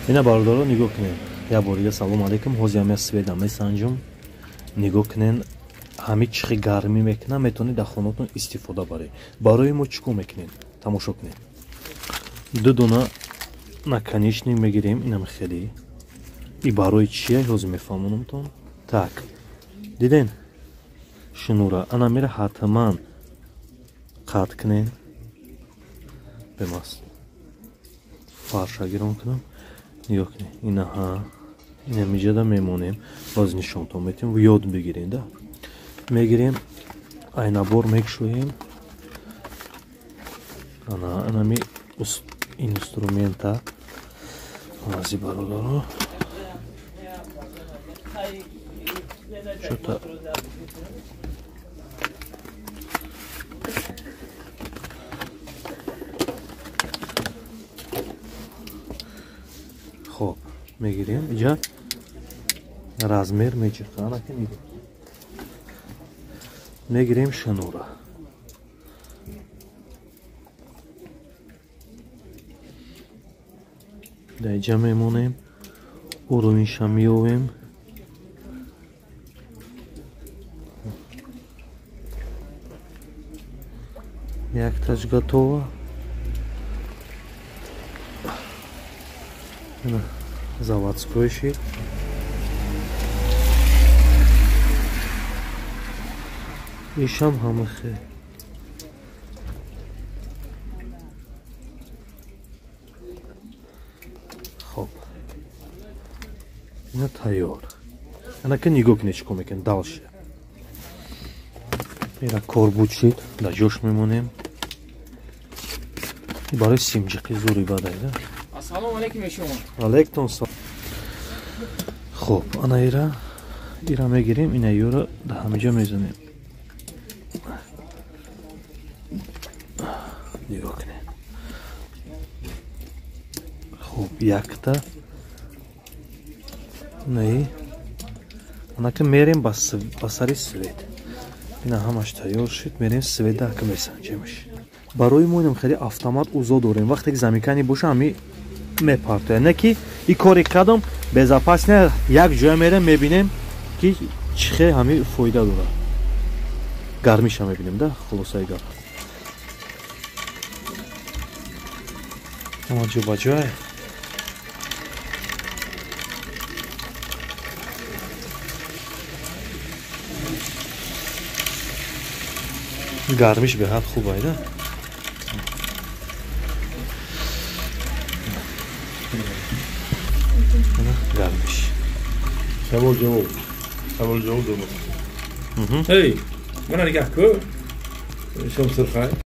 اینا باردارا نگاه کنین. یا باریگه سلام علیکم. حوزیام سویدم میسنجم. نگاه کنین. همه چی گرمی میکنه میتونی در خونتون استفاده بری. برای ما چیکار میکنین؟ تماشا کنین. دو دونه наконечник میگیریم. اینم خیلی. این برای چیه؟ حوزی میفهمونمتون. Так. دیدین؟ شنوره. انا میره حتما قطع کنین. بماست. فرشا گیرم کنم. نگاه کنین. اینا ها. اینا میجاده میمونیم. باز نشونتون میتیم و یاد بگیرین ده. میگیریم. اینا بار میکشویم. انا می інструмента азі бародаро что-то خب میگیریم اینجا размер میچرخانه که میگیریم شنوره اینجا میمونیم او رو اینشا میویم یک تاج готово заводской щит ішам همخه خب اینا تیار انا که نگاه کنید چیکار میکنن دالشه میره کار بودشید در جوش میمونیم برای سیمجقی زوری بدهید السلام علیکم شما علیکم سلام خب انا ایرا میگیریم اینا یورو در همینجا میزنیم نگاه کنید خب یکتا نه انا که میریم با سری سوید اینا همش تیار شد میریم سوید در که میسنجیمش برای ما اینم خیلی автомат اوزا داریم وقتی که زمیکنی باشه همی میپرتوه نه که این کاری کردم безопасне یک جای میریم میبینیم که چخه همی فایده داره گرمیش هم میبینیم ده خلاصه گرم اما جو با جای گرمیش به حد خوب ایده گرمیش سوال جواب دارم هی من نگاه کن شما سرخای